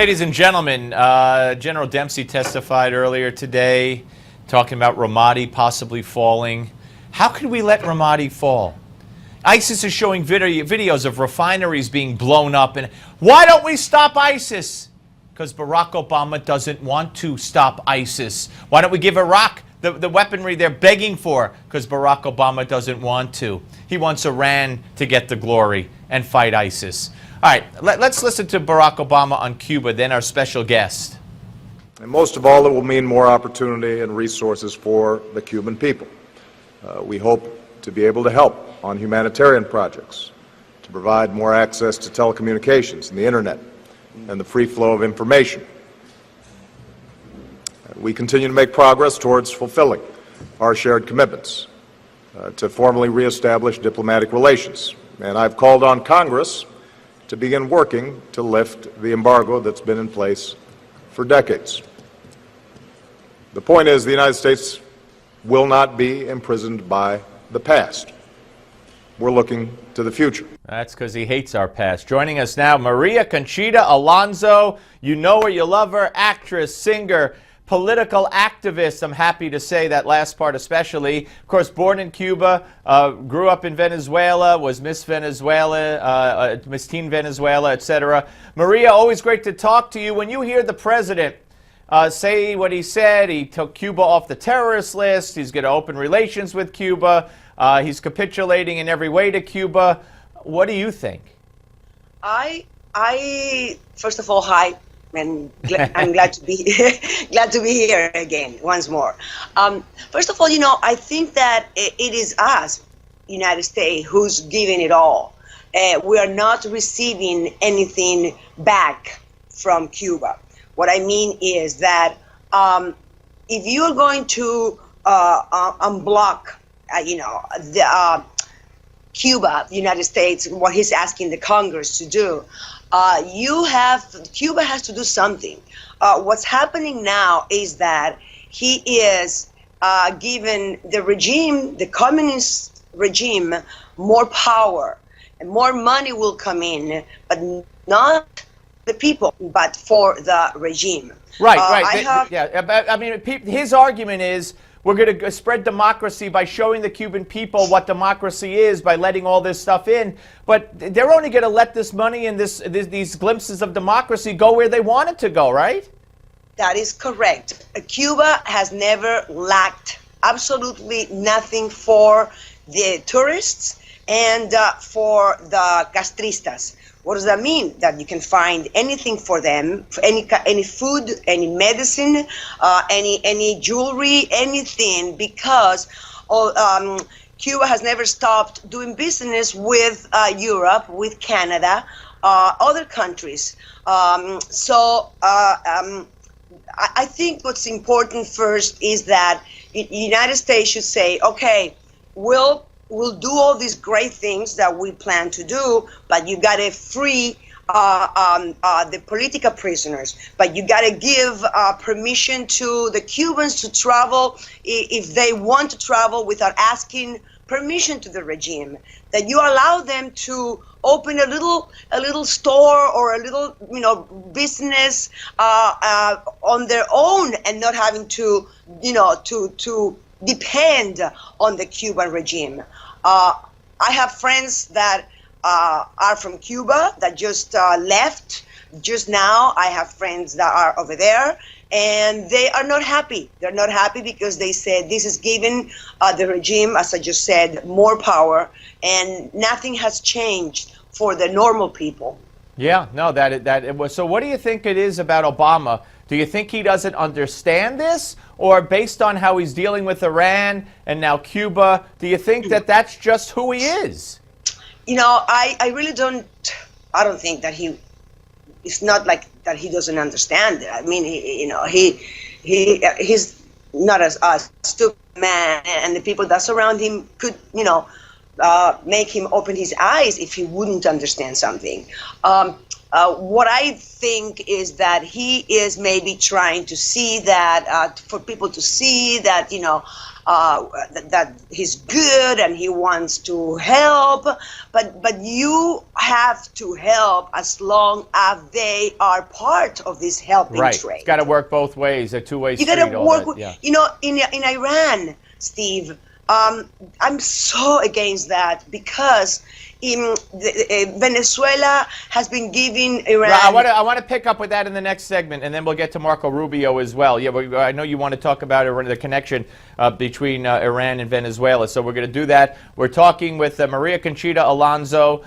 ladies and gentlemen, General Dempsey testified earlier today talking about Ramadi possibly falling. How could we let Ramadi fall? ISIS is showing videos of refineries being blown up. And why don't we stop ISIS? Because Barack Obama doesn't want to stop ISIS. Why don't we give Iraq the weaponry they're begging for? Because Barack Obama doesn't want to. He wants Iran to get the glory and fight ISIS. All right, let's listen to Barack Obama on Cuba, then our special guest. And most of all, it will mean more opportunity and resources for the Cuban people. We hope to be able to help on humanitarian projects, to provide more access to telecommunications and the internet and the free flow of information. We continue to make progress towards fulfilling our shared commitments to formally reestablish diplomatic relations. And I've called on Congress to begin working to lift the embargo that's been in place for decades. The point is, the United States will not be imprisoned by the past. We're looking to the future. That's because he hates our past. Joining us now, María Conchita Alonso. You know her, you love her, actress, singer, political activist. I'm happy to say that last part especially. Of course, born in Cuba, grew up in Venezuela, was Miss Venezuela, Miss Teen Venezuela, etc. Maria, always great to talk to you. When you hear the president say what he said, he took Cuba off the terrorist list, he's going to open relations with Cuba, he's capitulating in every way to Cuba. What do you think? First of all, hi. And I'm glad to be here again once more. First of all, you know, I think that it is us, United States, who's giving it all. We are not receiving anything back from Cuba. What I mean is that if you are going to unblock, Cuba, the United States, what he's asking the Congress to do, Cuba has to do something. What's happening now is that he is giving the regime, the communist regime, more power, and more money will come in, but not the people, but for the regime. Right, right. I mean, his argument is we're going to spread democracy by showing the Cuban people what democracy is by letting all this stuff in. But they're only going to let this money and these glimpses of democracy go where they want it to go, right? That is correct. Cuba has never lacked absolutely nothing for the tourists and for the castristas. What does that mean? That you can find anything for them, any food, any medicine, any jewelry, anything, because Cuba has never stopped doing business with Europe, with Canada, other countries. I think what's important first is that the United States should say, okay, we'll do all these great things that we plan to do, but you got to free the political prisoners. But you got to give permission to the Cubans to travel if they want to travel without asking permission to the regime. That you allow them to open a little store or a little business on their own and not having to to depend on the Cuban regime. I have friends that are from Cuba that just left just now. I have friends that are over there, and they are not happy. They're not happy because they said this is giving the regime, as I just said, more power, and nothing has changed for the normal people. Yeah, no, that it was. So what do you think it is about Obama? Do you think he doesn't understand this? Or based on how he's dealing with Iran and now Cuba, do you think that that's just who he is? You know, I really don't, I don't think that it's not like that he doesn't understand it. I mean, he's not a stupid man, and the people that surround him could, make him open his eyes if he wouldn't understand something. what I think is that he is maybe trying to see that, for people to see that, that he's good and he wants to help, but you have to help as long as they are part of this helping trade. It's got to work both ways, a two-way street. You got to work with, yeah. in Iran, Steve, I'm so against that because Venezuela has been giving Iran. Well, I want to pick up with that in the next segment, and then we'll get to Marco Rubio as well. Yeah, I know you want to talk about the connection between Iran and Venezuela, so we're going to do that. We're talking with Maria Conchita Alonso,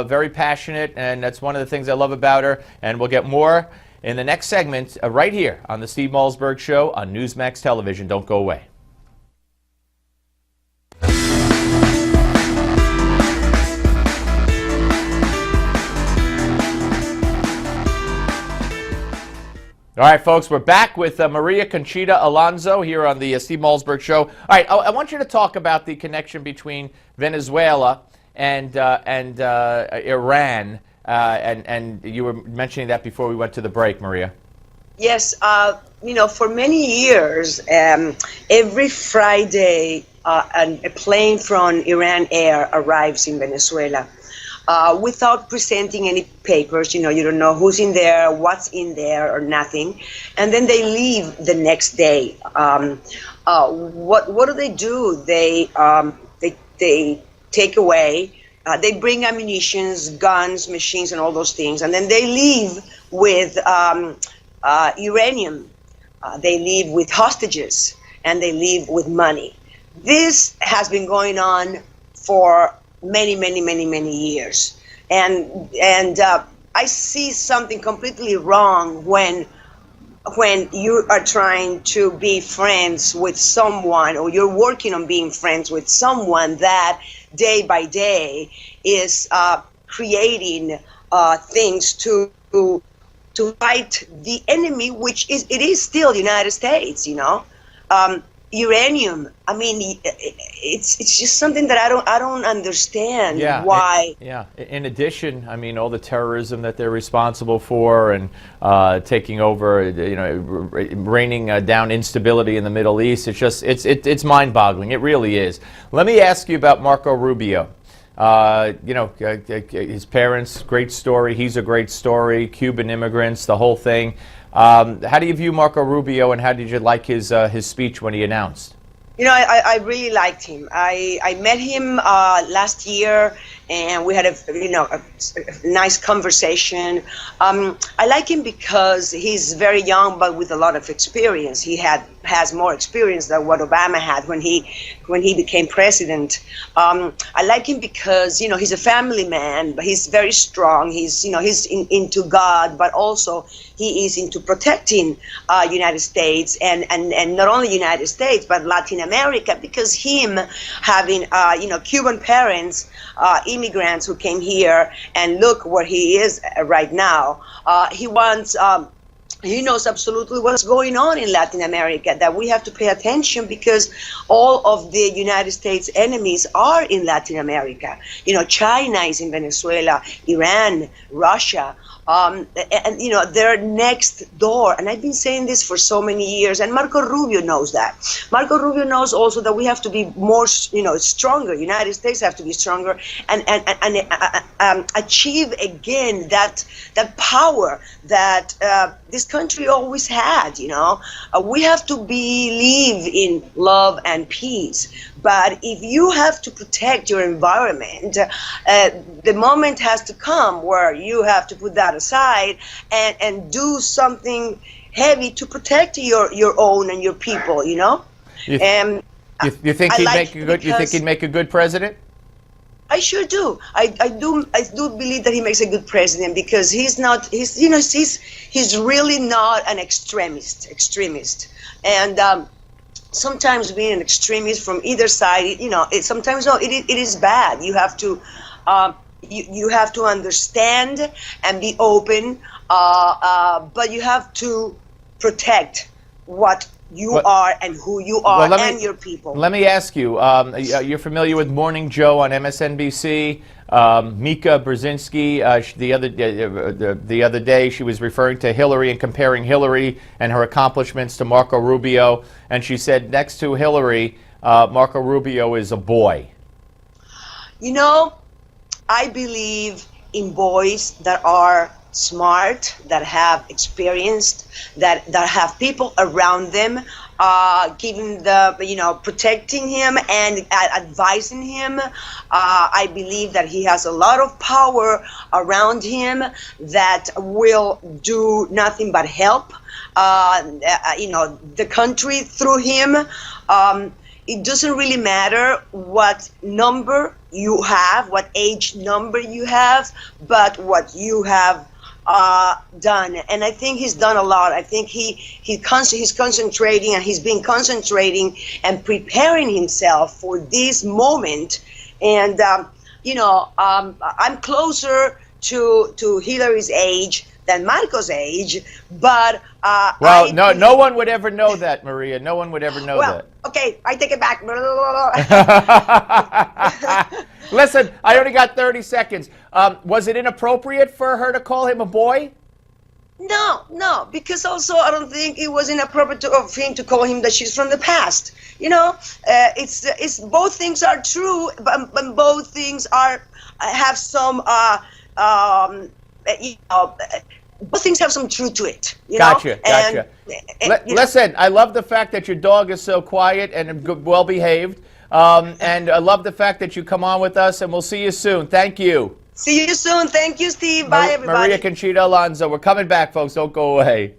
very passionate, and that's one of the things I love about her, and we'll get more in the next segment right here on the Steve Malzberg Show on Newsmax Television. Don't go away. All right, folks, we're back with Maria Conchita Alonso here on the Steve Malzberg Show. All right, I want you to talk about the connection between Venezuela and Iran, and you were mentioning that before we went to the break, Maria. Yes, for many years, every Friday, a plane from Iran Air arrives in Venezuela. Without presenting any papers, you don't know who's in there, what's in there, or nothing, and then they leave the next day. What do they do? They take away. They bring ammunitions, guns, machines, and all those things, and then they leave with uranium. They leave with hostages, and they leave with money. This has been going on for many years, and I see something completely wrong when you are trying to be friends with someone, or you're working on being friends with someone that day by day is creating things to fight the enemy, which is still the United States. Uranium. I mean, it's just something that I don't understand. Why. In addition, I mean, all the terrorism that they're responsible for, and taking over, raining down instability in the Middle East. It's just it's mind-boggling. It really is. Let me ask you about Marco Rubio. His parents, great story. He's a great story. Cuban immigrants, the whole thing. How do you view Marco Rubio, and how did you like his speech when he announced? I really liked him. I met him last year, and we had a nice conversation. I like him because he's very young, but with a lot of experience. He has more experience than what Obama had when he became president. I like him because he's a family man, but he's very strong. He's into God, but also he is into protecting United States and not only United States but Latin America, because him having Cuban parents, immigrants who came here, and look where he is right now. He knows absolutely what's going on in Latin America, that we have to pay attention because all of the United States enemies are in Latin America. China is in Venezuela, Iran, Russia. And they're next door, and I've been saying this for so many years, and Marco Rubio knows that. Marco Rubio knows also that we have to be more, stronger. United States have to be stronger and achieve again that power that this country always had. We have to believe in love and peace. But if you have to protect your environment, the moment has to come where you have to put that aside and do something heavy to protect your own and your people. You think he'd make a good president? I sure do. I do believe that he makes a good president because he's really not an extremist. And sometimes being an extremist from either side, it is bad. You have to you have to understand and be open, but you have to protect what you are and who you are and your people. Let me ask you, you're familiar with Morning Joe on MSNBC? Mika Brzezinski, the other day, she was referring to Hillary and comparing Hillary and her accomplishments to Marco Rubio, and she said next to Hillary, Marco Rubio is a boy. You know, I believe in boys that are smart, that have experience, that have people around them, giving protecting him and advising him. I believe that he has a lot of power around him that will do nothing but help, the country through him. It doesn't really matter what number you have, what age number you have, but what you have done. And I think he's done a lot. I think he's concentrating, and he's been concentrating and preparing himself for this moment. And I'm closer to Hillary's age than Marco's age, but no one would ever know that, Maria. No one would ever know that. Okay, I take it back. Listen, I only got 30 seconds. Was it inappropriate for her to call him a boy? No, because also I don't think it was inappropriate of him to call him that she's from the past. It's both things are true, but both things have some both things have some truth to it. Gotcha. Listen, I love the fact that your dog is so quiet and well behaved. And I love the fact that you come on with us, and we'll see you soon. Thank you. See you soon. Thank you, Steve. Bye, everybody. Maria Conchita Alonso. We're coming back, folks. Don't go away.